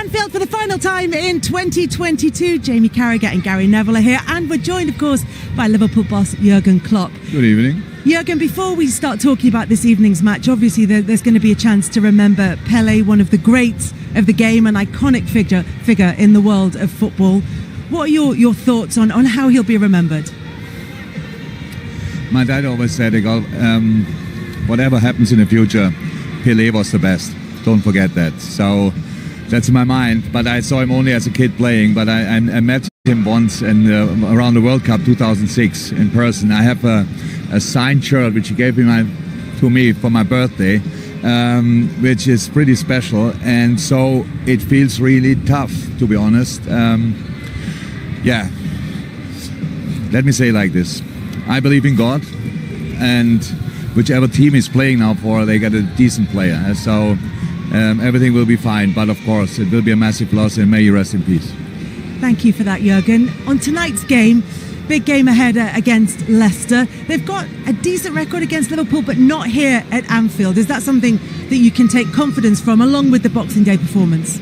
Anfield for the final time in 2022. Jamie Carragher and Gary Neville are here, and we're joined, of course, by Liverpool boss Jurgen Klopp. Good evening. Jurgen, before we start talking about this evening's match, obviously there's going to be a chance to remember Pelé, one of the greats of the game, an iconic figure in the world of football. What are your thoughts on how he'll be remembered? My dad always said, whatever happens in the future, Pelé was the best. Don't forget that. So that's in my mind. But I saw him only as a kid playing. But I met him once around the World Cup 2006 in person. I have a signed shirt which he gave to me for my birthday, which is pretty special. And so it feels really tough, to be honest. Yeah. Let me say it like this. I believe in God, and whichever team is playing now for, they get a decent player. So everything will be fine. But of course, it will be a massive loss, and may you rest in peace. Thank you for that, Jurgen. On tonight's game, big game ahead against Leicester. They've got a decent record against Liverpool, but not here at Anfield. Is that something that you can take confidence from, along with the Boxing Day performance?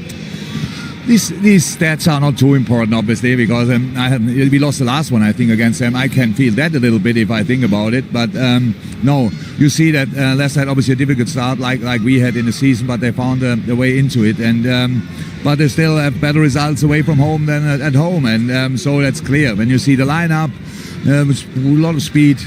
These stats are not too important, obviously, because we lost the last one, I think, against them. I can feel that a little bit if I think about it. But no, you see that Leicester had obviously a difficult start, like we had in the season, but they found the way into it. And but they still have better results away from home than at home, and so that's clear. When you see the lineup, with a lot of speed,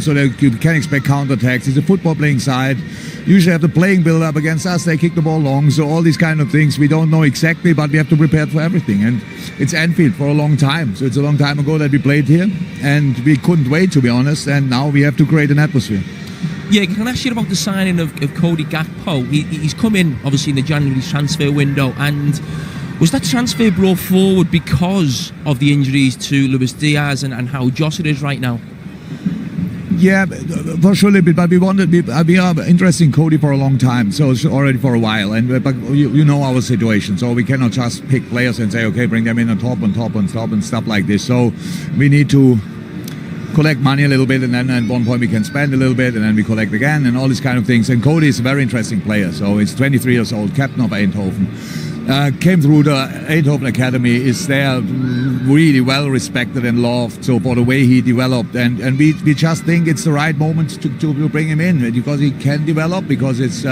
so that you can expect counterattacks. It's a football playing side. Usually have the playing build-up against us, they kick the ball long, so all these kind of things we don't know exactly, but we have to prepare for everything. And it's Anfield for a long time, so it's a long time ago that we played here, and we couldn't wait, to be honest, and now we have to create an atmosphere. Yeah, can I ask you about the signing of Cody Gakpo? He's come in, obviously, in the January transfer window, and was that transfer brought forward because of the injuries to Luis Diaz and how Jota is right now? Yeah, for sure a little bit, but we are interested in Cody for a long time, so it's already for a while, but you know our situation, so we cannot just pick players and say, okay, bring them in on top and stuff like this. So we need to collect money a little bit, and then at one point we can spend a little bit, and then we collect again, and all these kind of things. And Cody is a very interesting player, so he's 23 years old, captain of Eindhoven. Came through the Eindhoven Academy, is there really well respected and loved, so for the way he developed, and we just think it's the right moment to bring him in, because he can develop, because it's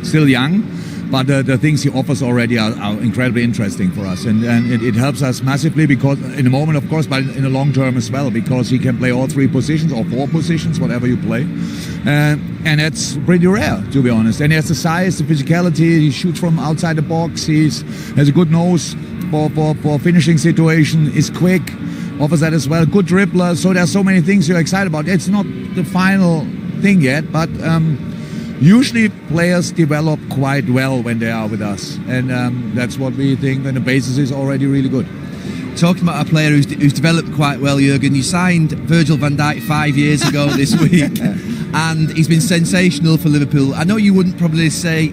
still young, but the things he offers already are incredibly interesting for us, and it helps us massively, because in the moment, of course, but in the long term as well, because he can play all three positions or four positions, whatever you play, and that's pretty rare, to be honest. And he has the size, the physicality, he shoots from outside the box, has a good nose for finishing situation, is quick, offers that as well, good dribbler, so there's so many things you're excited about. It's not the final thing yet, but usually players develop quite well when they are with us, and that's what we think, and the basis is already really good. Talking about a player who's developed quite well, Jurgen, you signed Virgil van Dijk 5 years ago this week, and he's been sensational for Liverpool. I know you wouldn't probably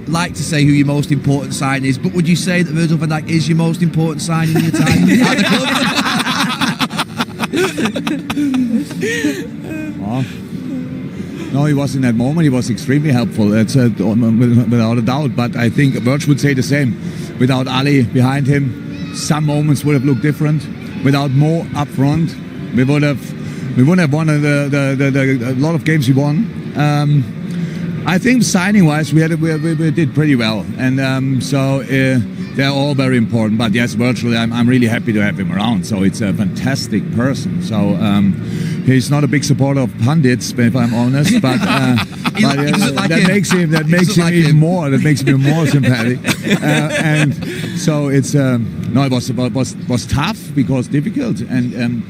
like to say who your most important sign is, but would you say that Virgil van Dijk is your most important sign in your time at the club? No, he was in that moment. He was extremely helpful. That's without a doubt. But I think Virgil would say the same. Without Ali behind him, some moments would have looked different. Without Mo up front, we wouldn't have won a lot of games we won. I think signing-wise, we did pretty well, and so they're all very important. But yes, virtually, I'm really happy to have him around. So it's a fantastic person. So he's not a big supporter of pundits, if I'm honest, but that makes him even more. That makes him more sympathetic. And so it's it was tough because difficult, and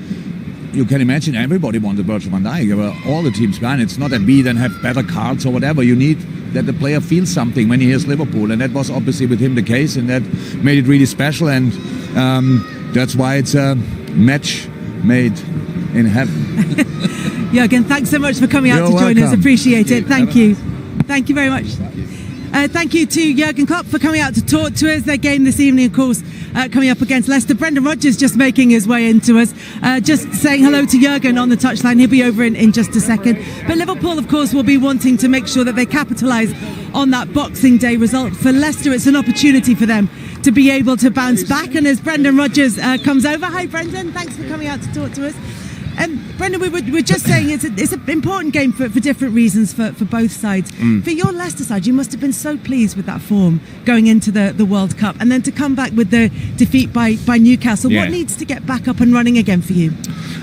you can imagine everybody wanted Virgil van Dijk. All the teams behind. It's not that we then have better cards or whatever. You need that the player feels something when he hears Liverpool, and that was obviously with him the case, and that made it really special, and that's why it's a match made in heaven. Jurgen, thanks so much for coming out to join us. Appreciate it. Thank you. Thank you very much. Thank you to Jurgen Klopp for coming out to talk to us. Their game this evening, of course, coming up against Leicester. Brandon Rodgers just making his way into us. Just saying hello to Jurgen on the touchline. He'll be over in just a second. But Liverpool, of course, will be wanting to make sure that they capitalise on that Boxing Day result. For Leicester, it's an opportunity for them to be able to bounce back. And as Brandon Rodgers comes over, hi Brendan, thanks for coming out to talk to us. Brendan, we were just saying it's an important game for different reasons for both sides. For your Leicester side, you must have been so pleased with that form going into the World Cup, and then to come back with the defeat by Newcastle. Yeah. What needs to get back up and running again for you?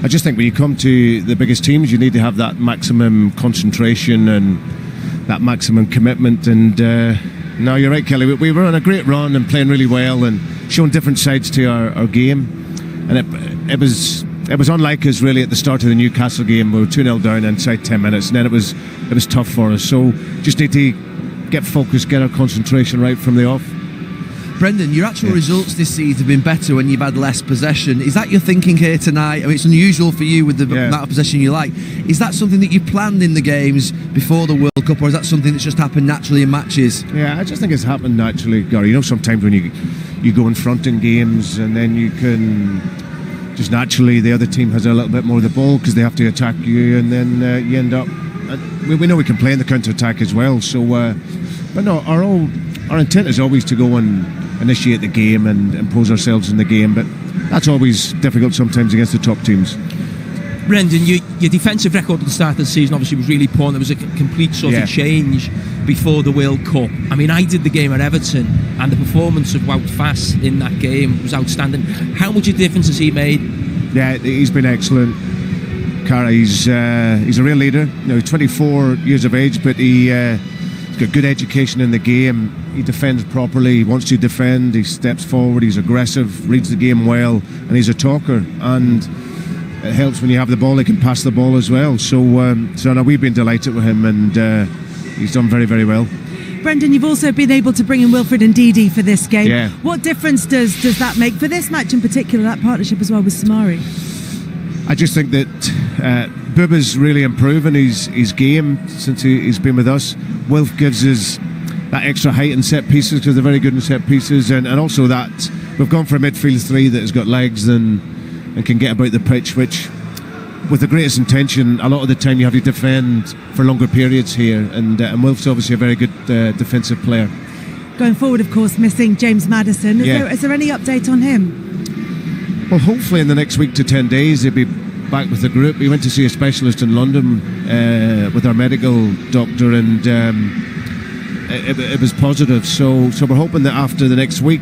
I just think when you come to the biggest teams, you need to have that maximum concentration and that maximum commitment. And no, you're right, Kelly. We were on a great run and playing really well and showing different sides to our game. And it was unlike us really at the start of the Newcastle game. We were 2-0 down inside 10 minutes, and then it was tough for us. So just need to get focused, get our concentration right from the off. Brendan, your actual results this season have been better when you've had less possession. Is that your thinking here tonight? I mean, it's unusual for you with the amount of possession you like. Is that something that you planned in the games before the World Cup, or is that something that's just happened naturally in matches? Yeah, I just think it's happened naturally, Gary. You know, sometimes when you go in front in games, and then you can just naturally the other team has a little bit more of the ball because they have to attack you, and then you end up. We know we can play in the counter-attack as well. So, but no, our intent is always to go and initiate the game and impose ourselves in the game. But that's always difficult sometimes against the top teams. Brendan, your defensive record at the start of the season obviously was really poor. There was a complete sort of change before the World Cup. I mean, I did the game at Everton, and the performance of Wout Faes in that game was outstanding. How much of a difference has he made? Yeah, he's been excellent. Cara, he's a real leader. You know, 24 years of age, but he's got good education in the game. He defends properly. He wants to defend. He steps forward. He's aggressive. Reads the game well, and he's a talker. And it helps when you have the ball. He can pass the ball as well. So no, we've been delighted with him, and he's done very, very well. Brendan, you've also been able to bring in Wilfred and Ndidi for this game. Yeah. What difference does that make for this match in particular, that partnership as well with Samari? I just think that Bubba's really improving his game since he's been with us. Wilf gives us that extra height in set pieces because they're very good in set pieces, and also that we've gone for a midfield three that has got legs and can get about the pitch, which with the greatest intention, a lot of the time you have to defend for longer periods here, and Wilf's obviously a very good defensive player. Going forward, of course, missing James Maddison. Is there any update on him? Well, hopefully in the next week to 10 days he'll be back with the group. He went to see a specialist in London with our medical doctor, and it was positive. So we're hoping that after the next week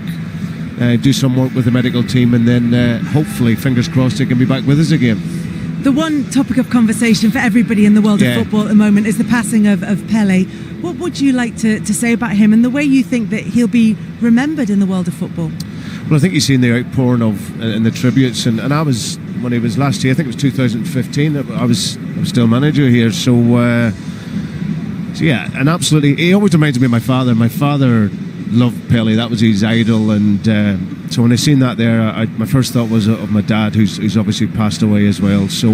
do some work with the medical team, and then hopefully, fingers crossed, he can be back with us again. The one topic of conversation for everybody in the world of football at the moment is the passing of Pelé. What would you like to say about him and the way you think that he'll be remembered in the world of football? Well, I think you've seen the outpouring of and the tributes, and I was, when he was last year, I think it was 2015, I was still manager here, so yeah, and absolutely, he always reminds me of my father. My father loved Pelé, that was his idol, and so when I seen that there, my first thought was of my dad, who's obviously passed away as well. So,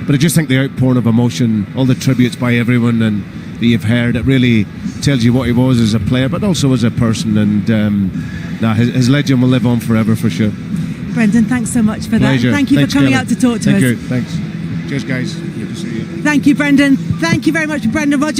but I just think the outpouring of emotion, all the tributes by everyone, and that you've heard, it really tells you what he was as a player, but also as a person. And his legend will live on forever for sure. Brendan, thanks so much for Pleasure. that. Thank you Thanks, for coming Kelly. out to talk to us. Thank you. Thanks. Cheers, guys. Good to see you. Thank you, Brendan. Thank you very much, Brandon Rodgers.